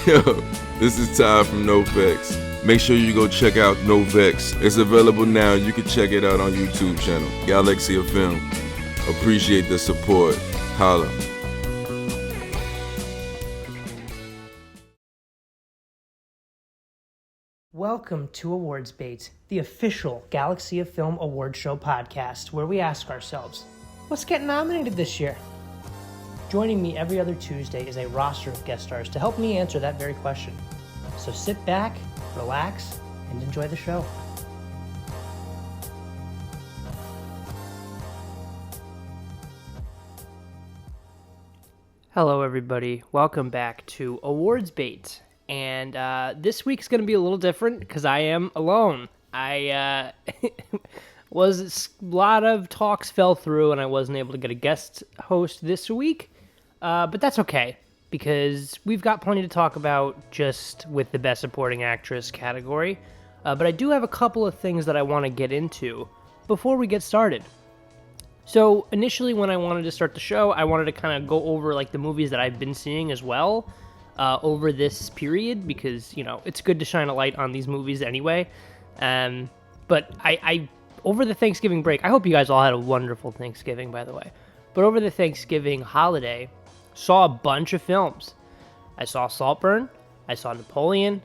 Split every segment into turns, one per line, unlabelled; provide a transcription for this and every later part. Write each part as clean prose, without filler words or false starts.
Yo, this is Ty from NoVex. Make sure you go check out NoVex. It's available now. You can check it out on YouTube channel, Galaxy of Film. Appreciate the support. Holla.
Welcome to Awards Bait, the official Galaxy of Film award show podcast, where we ask ourselves, what's getting nominated this year? Joining me every other Tuesday is a roster of guest stars to help me answer that very question. So sit back, relax, and enjoy the show. Hello everybody, welcome back to Awards Bait. And this week's going to be a little different because I am alone. A lot of talks fell through and I wasn't able to get a guest host this week. But that's okay because we've got plenty to talk about just with the Best Supporting Actress category. But I do have a couple of things that I want to get into before we get started. So initially when I wanted to start the show, I wanted to kind of go over like the movies that I've been seeing as well. Over this period because, you know, it's good to shine a light on these movies anyway. But I over the Thanksgiving break, I hope you guys all had a wonderful Thanksgiving, by the way. But over the Thanksgiving holiday, saw a bunch of films. I saw Saltburn. I saw Napoleon.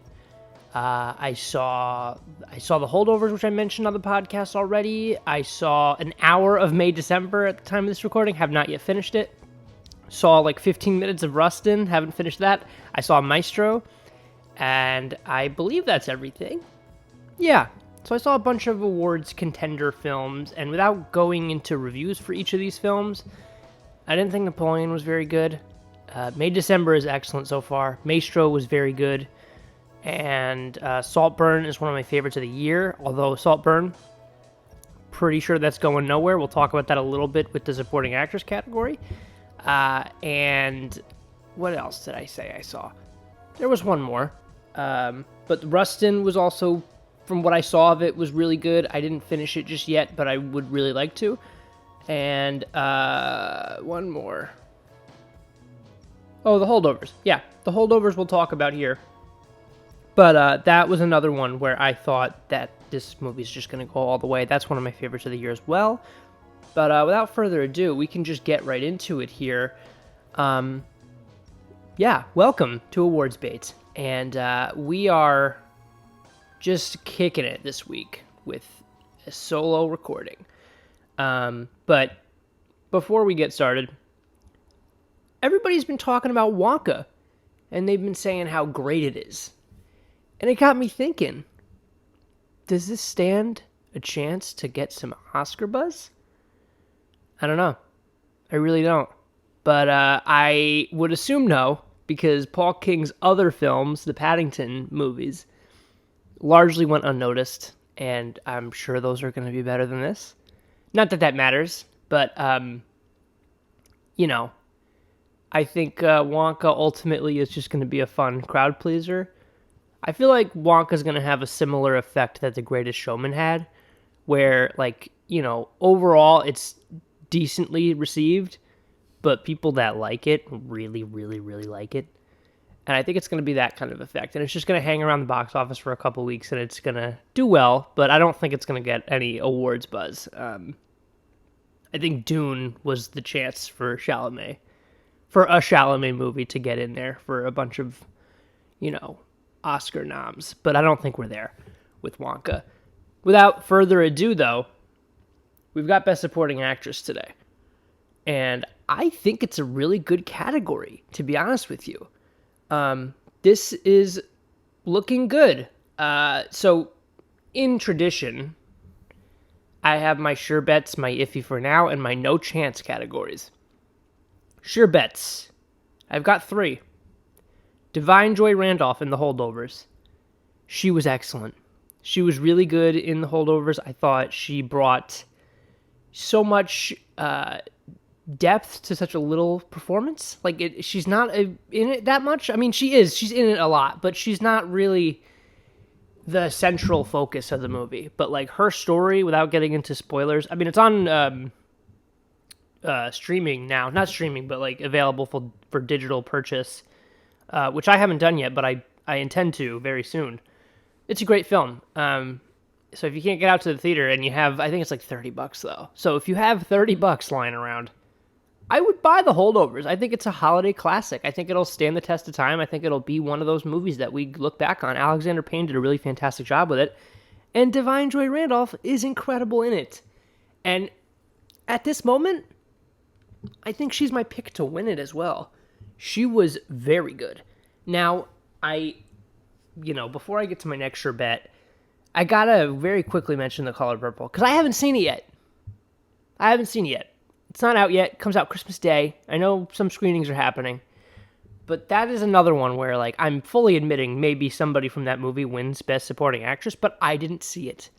I saw The Holdovers, which I mentioned on the podcast already. I saw an hour of May December at the time of this recording. Have not yet finished it. Saw like 15 minutes of Rustin, haven't finished that. I saw Maestro, and I believe that's everything. Yeah, so I saw a bunch of awards contender films, and without going into reviews for each of these films, I didn't think Napoleon was very good. May December is excellent so far. Maestro was very good, and Saltburn is one of my favorites of the year, although Saltburn, pretty sure that's going nowhere. We'll talk about that a little bit with the supporting actress category. And what else did I say I saw? There was one more. But Rustin was also, from what I saw of it, was really good. I didn't finish it just yet, but I would really like to. And one more. Oh, The Holdovers. Yeah, The Holdovers we'll talk about here. But that was another one where I thought that this movie's just going to go all the way. That's one of my favorites of the year as well. But without further ado, we can just get right into it here. Yeah, welcome to Awards Bait. And we are just kicking it this week with a solo recording. But before we get started, everybody's been talking about Wonka. And they've been saying how great it is. And it got me thinking, does this stand a chance to get some Oscar buzz? I don't know. I really don't. But I would assume no, because Paul King's other films, the Paddington movies, largely went unnoticed, and I'm sure those are going to be better than this. Not that that matters, but, you know, I think Wonka ultimately is just going to be a fun crowd pleaser. I feel like Wonka's going to have a similar effect that The Greatest Showman had, where, like, you know, overall it's decently received, but people that like it really, really, really like it. And I think it's going to be that kind of effect. And it's just going to hang around the box office for a couple weeks and it's going to do well, but I don't think it's going to get any awards buzz. I think Dune was the chance for a Chalamet movie to get in there for a bunch of, you know, Oscar noms. But I don't think we're there with Wonka. Without further ado, though, we've got Best Supporting Actress today. And I think it's a really good category, to be honest with you. This is looking good. So, in tradition, I have my sure bets, my iffy for now, and my no chance categories. Sure bets. I've got 3. Divine Joy Randolph in The Holdovers. She was excellent. She was really good in The Holdovers. I thought she brought so much depth to such a little performance. Like, she's not in it that much. I mean, she is. She's in it a lot, but she's not really the central focus of the movie. But, like, her story, without getting into spoilers, I mean, it's on streaming now. Not streaming, but, like, available for digital purchase which I haven't done yet, but I intend to very soon. It's a great film. So if you can't get out to the theater and you have, I think it's like $30 though. So if you have $30 lying around, I would buy The Holdovers. I think it's a holiday classic. I think it'll stand the test of time. I think it'll be one of those movies that we look back on. Alexander Payne did a really fantastic job with it. And Divine Joy Randolph is incredible in it. And at this moment, I think she's my pick to win it as well. She was very good. Now, before I get to my next sure bet, I gotta very quickly mention The Color Purple, because I haven't seen it yet. It's not out yet. It comes out Christmas Day. I know some screenings are happening. But that is another one where, like, I'm fully admitting maybe somebody from that movie wins Best Supporting Actress, but I didn't see it.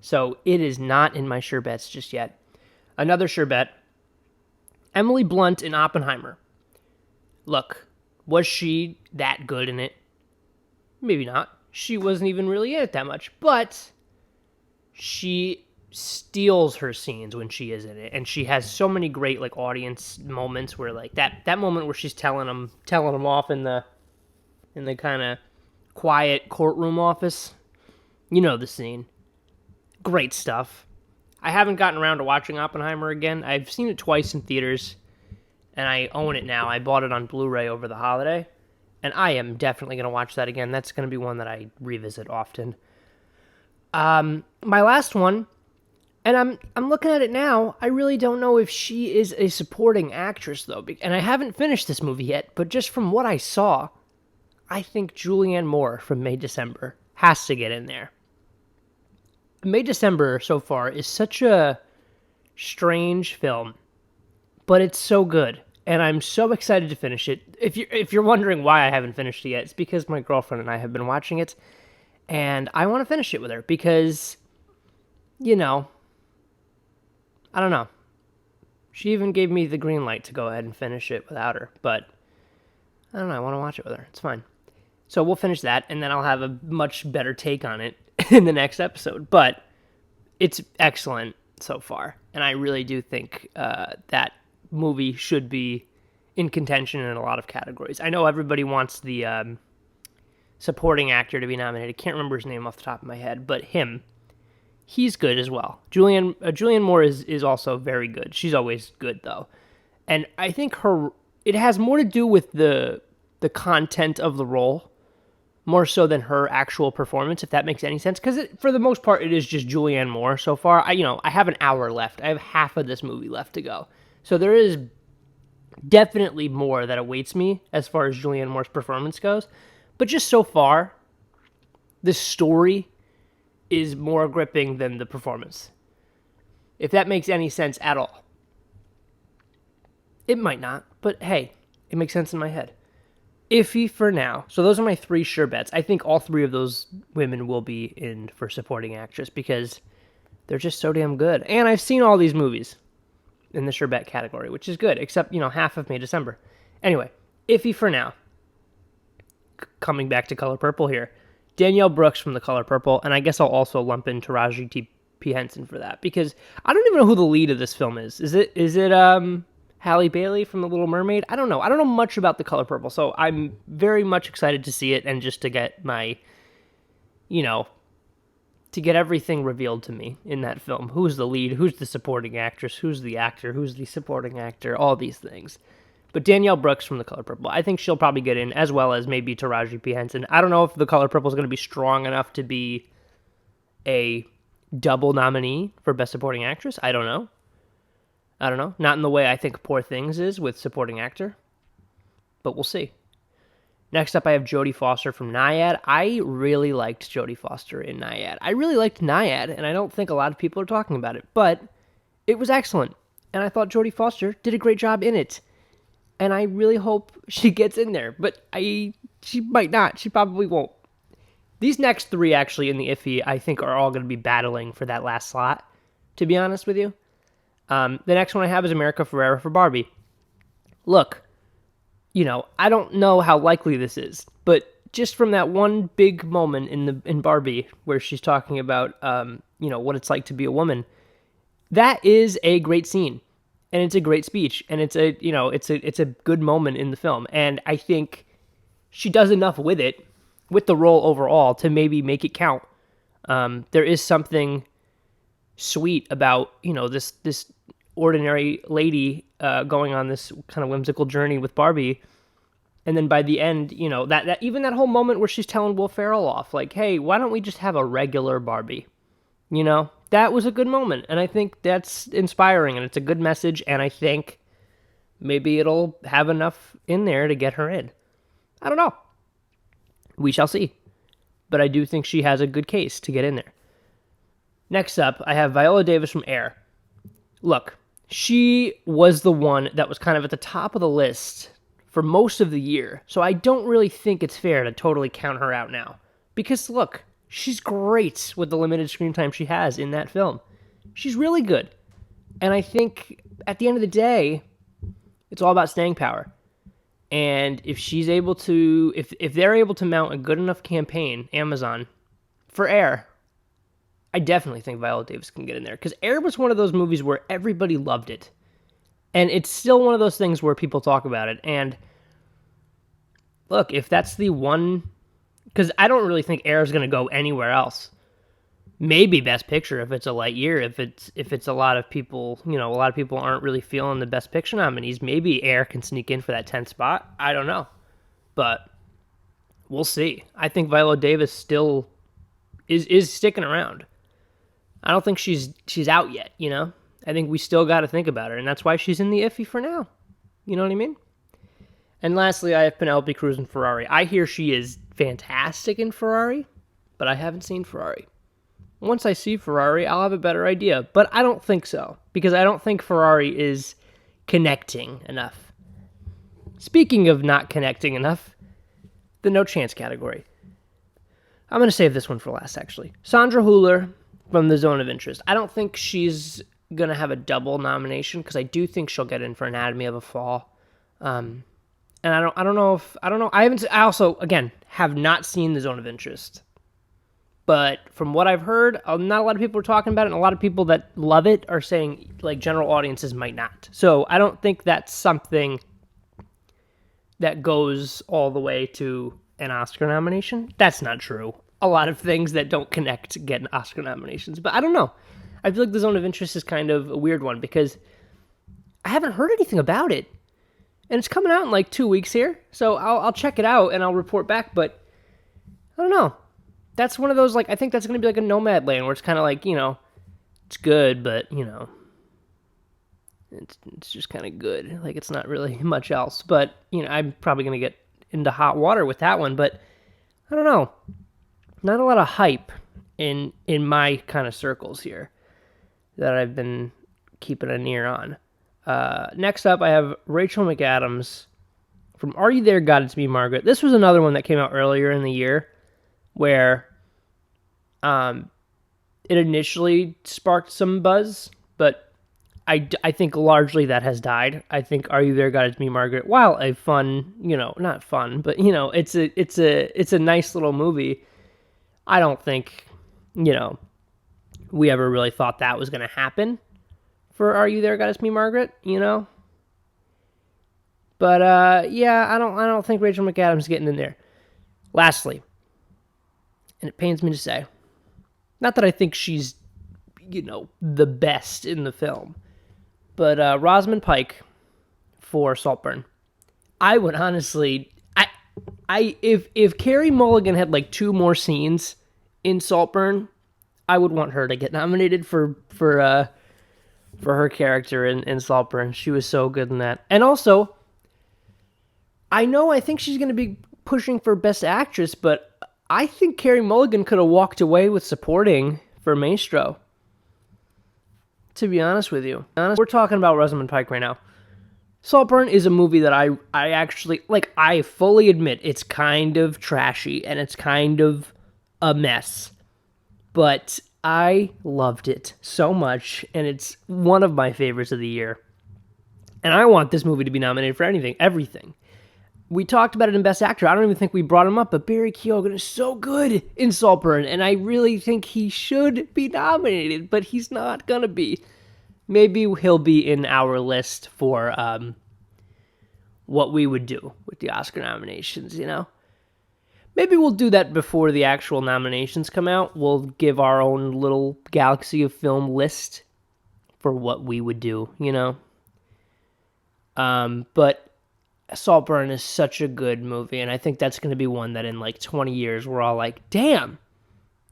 So it is not in my sure bets just yet. Another sure bet, Emily Blunt in Oppenheimer. Look, was she that good in it? Maybe not. She wasn't even really in it that much, but she steals her scenes when she is in it, and she has so many great like audience moments where like that moment where she's telling them off in the kind of quiet courtroom office. You know the scene. Great stuff. I haven't gotten around to watching Oppenheimer again. I've seen it twice in theaters, and I own it now. I bought it on Blu-ray over the holiday, and I am definitely going to watch that again. That's going to be one that I revisit often. My last one, and I'm looking at it now, I really don't know if she is a supporting actress, though, and I haven't finished this movie yet, but just from what I saw, I think Julianne Moore from May December has to get in there. May December so far is such a strange film, but it's so good, and I'm so excited to finish it. If you're wondering why I haven't finished it yet, it's because my girlfriend and I have been watching it, and I want to finish it with her because, I don't know. She even gave me the green light to go ahead and finish it without her, but I don't know, I want to watch it with her. It's fine. So we'll finish that, and then I'll have a much better take on it in the next episode. But it's excellent so far, and I really do think that movie should be in contention in a lot of categories. I know everybody wants the supporting actor to be nominated. Can't remember his name off the top of my head, but he's good as well. Julianne Moore is also very good. She's always good, though. And I think it has more to do with the content of the role, more so than her actual performance, if that makes any sense. Because for the most part, it is just Julianne Moore so far. I have an hour left. I have half of this movie left to go. So there is definitely more that awaits me as far as Julianne Moore's performance goes. But just so far, the story is more gripping than the performance. If that makes any sense at all. It might not, but hey, it makes sense in my head. Iffy for now. So those are my 3 sure bets. I think all 3 of those women will be in for supporting actress because they're just so damn good. And I've seen all these movies in the sure bet category, which is good, except, half of May December. Anyway, iffy for now. Coming back to Color Purple here. Danielle Brooks from The Color Purple, and I guess I'll also lump in Taraji P. Henson for that, because I don't even know who the lead of this film is. Is it Halle Bailey from The Little Mermaid? I don't know. I don't know much about The Color Purple, so I'm very much excited to see it and just to get my, to get everything revealed to me in that film. Who's the lead? Who's the supporting actress? Who's the actor? Who's the supporting actor? All these things. But Danielle Brooks from The Color Purple, I think she'll probably get in, as well as maybe Taraji P. Henson. I don't know if The Color Purple is going to be strong enough to be a double nominee for Best Supporting Actress. I don't know. Not in the way I think Poor Things is with supporting actor. But we'll see. Next up, I have Jodie Foster from Nyad. I really liked Jodie Foster in Nyad. I really liked Nyad, and I don't think a lot of people are talking about it. But it was excellent. And I thought Jodie Foster did a great job in it. And I really hope she gets in there. But she might not. She probably won't. These next 3, actually, in the iffy, I think are all going to be battling for that last slot, to be honest with you. The next one I have is America Ferrera for Barbie. Look, I don't know how likely this is, but just from that one big moment in Barbie where she's talking about, what it's like to be a woman, that is a great scene. And it's a great speech, and it's a good moment in the film. And I think she does enough with it, with the role overall, to maybe make it count. There is something sweet about, this ordinary lady going on this kind of whimsical journey with Barbie. And then by the end, that even that whole moment where she's telling Will Ferrell off, like, hey, why don't we just have a regular Barbie? That was a good moment. And I think that's inspiring, and it's a good message. And I think maybe it'll have enough in there to get her in. I don't know. We shall see. But I do think she has a good case to get in there. Next up, I have Viola Davis from Air. Look, she was the one that was kind of at the top of the list for most of the year, so I don't really think it's fair to totally count her out now. Because, look, she's great with the limited screen time she has in that film. She's really good. And I think, at the end of the day, it's all about staying power. And if she's able to, if they're able to mount a good enough campaign, Amazon, for Air, I definitely think Viola Davis can get in there. Because Air was one of those movies where everybody loved it. And it's still one of those things where people talk about it. And look, if that's the one, because I don't really think Air is going to go anywhere else. Maybe Best Picture if it's a light year. If it's a lot of people, a lot of people aren't really feeling the Best Picture nominees. Maybe Air can sneak in for that 10th spot. I don't know, but we'll see. I think Viola Davis still is sticking around. I don't think she's out yet. I think we still got to think about her, and that's why she's in the iffy for now. You know what I mean? And lastly, I have Penelope Cruz in Ferrari. I hear she is fantastic in Ferrari, but I haven't seen Ferrari. Once I see Ferrari, I'll have a better idea, but I don't think so, because I don't think Ferrari is connecting enough. Speaking of not connecting enough, the no chance category. I'm going to save this one for last, actually. Sandra Hüller from The Zone of Interest. I don't think she's going to have a double nomination, because I do think she'll get in for Anatomy of a Fall. And I also, again, have not seen The Zone of Interest. But from what I've heard, not a lot of people are talking about it, and a lot of people that love it are saying, like, general audiences might not. So I don't think that's something that goes all the way to an Oscar nomination. That's not true. A lot of things that don't connect get Oscar nominations. But I don't know. I feel like The Zone of Interest is kind of a weird one, because I haven't heard anything about it. And it's coming out in like 2 weeks here. So I'll check it out and I'll report back. But I don't know. That's one of those, like, I think that's going to be like a Nomadland, where it's kind of like, it's good, but, it's just kind of good. Like, it's not really much else. But, I'm probably going to get into hot water with that one. But I don't know. Not a lot of hype in my kind of circles here that I've been keeping an ear on. Next up, I have Rachel McAdams from Are You There, God? It's Me, Margaret. This was another one that came out earlier in the year, where it initially sparked some buzz, but I think largely that has died. I think Are You There, God? It's Me, Margaret, while a fun, not fun, but it's a nice little movie. I don't think, we ever really thought that was going to happen for Are You There, God? It's Me, Margaret, But yeah, I don't think Rachel McAdams is getting in there. Lastly, and it pains me to say, not that I think she's, the best in the film, but Rosamund Pike for Saltburn. I would honestly, if Carey Mulligan had like 2 more scenes in Saltburn, I would want her to get nominated for her character in Saltburn. She was so good in that. And also, I think she's going to be pushing for Best Actress, but I think Carey Mulligan could have walked away with supporting for Maestro. To be honest with you. We're talking about Rosamund Pike right now. Saltburn is a movie that I actually, I fully admit it's kind of trashy and it's kind of a mess. But I loved it so much, and it's one of my favorites of the year. And I want this movie to be nominated for everything. We talked about it in Best Actor. I don't even think we brought him up, but Barry Keoghan is so good in Saltburn, and I really think he should be nominated, but he's not going to be. Maybe he'll be in our list for what we would do with the Oscar nominations, Maybe we'll do that before the actual nominations come out. We'll give our own little Galaxy of Film list for what we would do, you know? But Saltburn is such a good movie, and I think that's going to be one that in like 20 years we're all like, damn,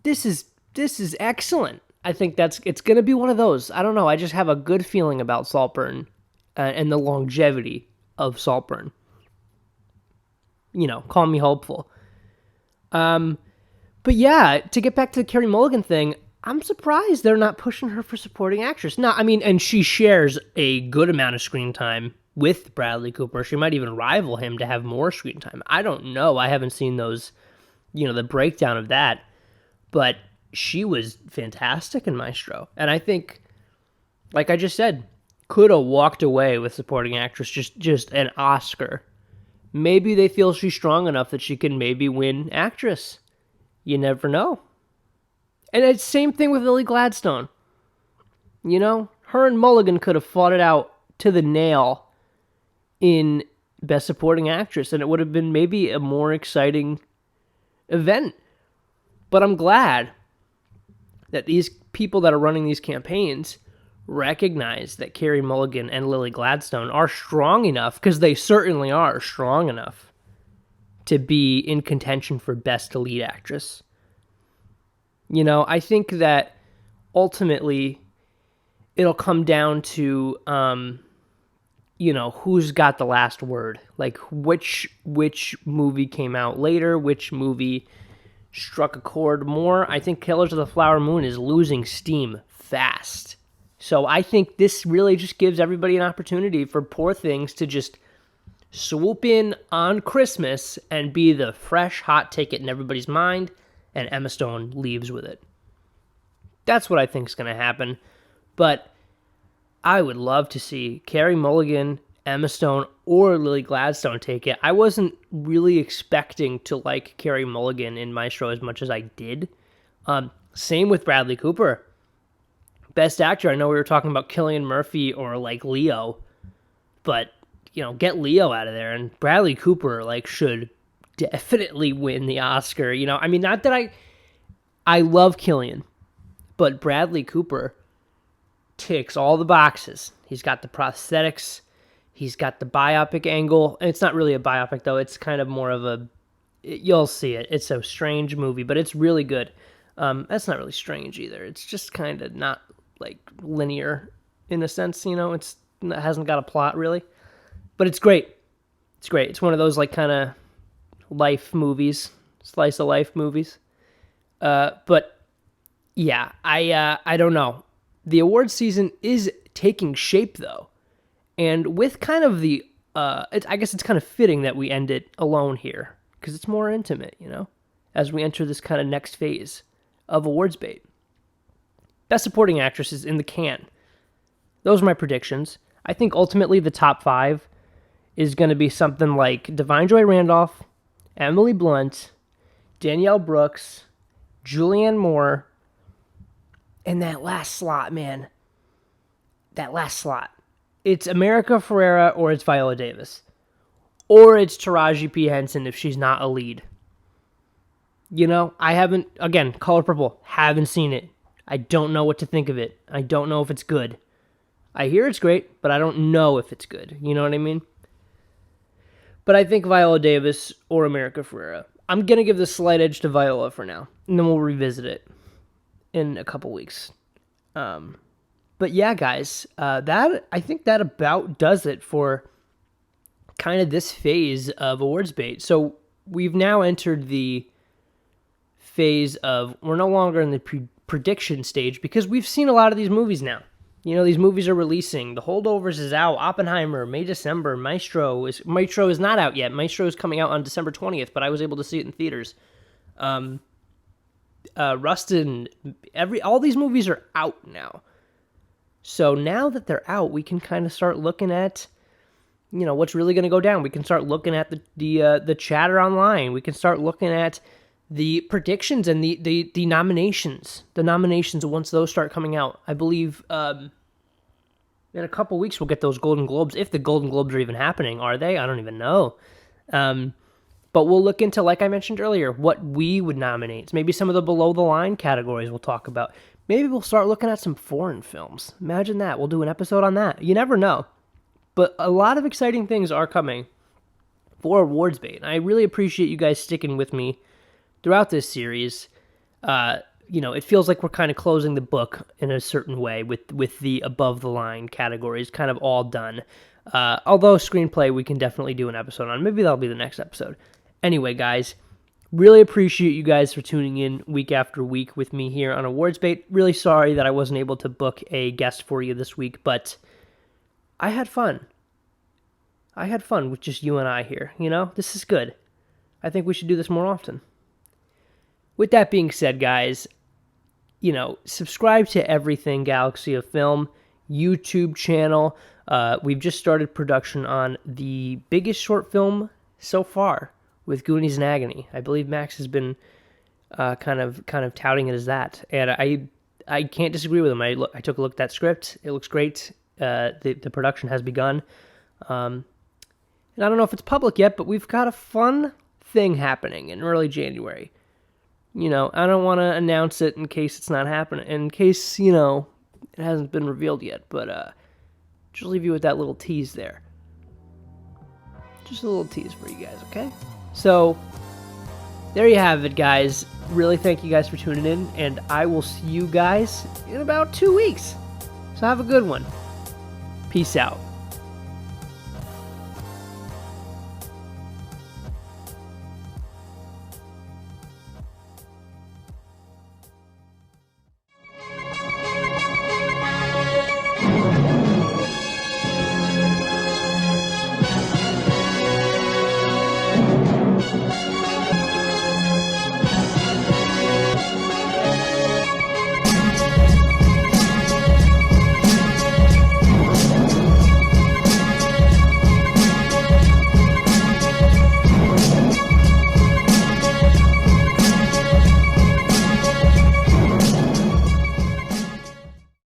this is excellent. I think it's going to be one of those. I don't know. I just have a good feeling about Saltburn and the longevity of Saltburn. You know, call me hopeful. But yeah, to get back to the Carey Mulligan thing, I'm surprised they're not pushing her for supporting actress. No, I mean, and she shares a good amount of screen time with Bradley Cooper. She might even rival him to have more screen time. I don't know. I haven't seen those, the breakdown of that. But she was fantastic in Maestro. And I think, like I just said, could have walked away with supporting actress, just an Oscar. Maybe they feel she's strong enough that she can maybe win actress. You never know. And it's the same thing with Lily Gladstone. Her and Mulligan could have fought it out to the nail in Best Supporting Actress, and it would have been maybe a more exciting event. But I'm glad that these people that are running these campaigns recognize that Carey Mulligan and Lily Gladstone are strong enough, because they certainly are strong enough, to be in contention for Best Lead Actress. I think that ultimately it'll come down to, who's got the last word. Like, which movie came out later, which movie struck a chord more. I think Killers of the Flower Moon is losing steam fast. So I think this really just gives everybody an opportunity for Poor Things to just swoop in on Christmas and be the fresh, hot ticket in everybody's mind, and Emma Stone leaves with it. That's what I think is going to happen. But I would love to see Carey Mulligan, Emma Stone, or Lily Gladstone take it. I wasn't really expecting to like Carey Mulligan in Maestro as much as I did. Same with Bradley Cooper. Best Actor, I know we were talking about Cillian Murphy or like Leo, but get Leo out of there, and Bradley Cooper should definitely win the Oscar. I mean, not that I love Cillian, but Bradley Cooper ticks all the boxes. He's got the prosthetics, he's got the biopic angle, and it's not really a biopic though. It's kind of more of you'll see it. It's a strange movie, but it's really good. That's not really strange either. It's just kind of not linear in a sense, it hasn't got a plot really, but it's great. It's great. It's one of those kind of life movies, slice of life movies. But yeah, I don't know. The awards season is taking shape though, and with kind of the I guess it's kind of fitting that we end it alone here, because it's more intimate, as we enter this kind of next phase of awards bait. Best Supporting Actress is in the can. Those are my predictions. I think ultimately the top 5 is going to be something like Divine Joy Randolph, Emily Blunt, Danielle Brooks, Julianne Moore, and that last slot, man. That last slot. It's America Ferrera or it's Viola Davis. Or it's Taraji P. Henson if she's not a lead. I haven't, again, Color Purple, haven't seen it. I don't know what to think of it. I don't know if it's good. I hear it's great, but I don't know if it's good. You know what I mean? But I think Viola Davis or America Ferrera. I'm going to give the slight edge to Viola for now, and then we'll revisit it in a couple weeks. But yeah, guys, I think that about does it for kind of this phase of awards bait. So we've now entered the phase of, we're no longer in the prediction stage, because we've seen a lot of these movies now. These movies are releasing. The Holdovers is out. Oppenheimer, May, December. Maestro is not out yet. Maestro is coming out on December 20th, but I was able to see it in theaters. Rustin, all these movies are out now. So now that they're out, we can kind of start looking at, what's really going to go down. We can start looking at the chatter online. We can start looking at the predictions and the nominations. The nominations, once those start coming out. I believe in a couple weeks we'll get those Golden Globes, if the Golden Globes are even happening. Are they? I don't even know. But But we'll look into, like I mentioned earlier, what we would nominate. Maybe some of the below-the-line categories we'll talk about. Maybe we'll start looking at some foreign films. Imagine that. We'll do an episode on that. You never know. But a lot of exciting things are coming for Awards Bait. I really appreciate you guys sticking with me throughout this series. It feels like we're kind of closing the book in a certain way with the above-the-line categories kind of all done. Although screenplay, we can definitely do an episode on. Maybe that'll be the next episode. Anyway, guys, really appreciate you guys for tuning in week after week with me here on Awards Bait. Really sorry that I wasn't able to book a guest for you this week, but I had fun. I had fun with just you and I here. This is good. I think we should do this more often. With that being said, guys, subscribe to Everything Galaxy of Film YouTube channel. We've just started production on the biggest short film so far with Goonies and Agony. I believe Max has been kind of touting it as that, and I can't disagree with him. I took a look at that script. It looks great. The production has begun, and I don't know if it's public yet, but we've got a fun thing happening in early January. I don't want to announce it in case it's not happening, in case it hasn't been revealed yet, but just leave you with that little tease there. Just a little tease for you guys, okay? So, there you have it, guys. Really thank you guys for tuning in, and I will see you guys in about 2 weeks. So have a good one. Peace out.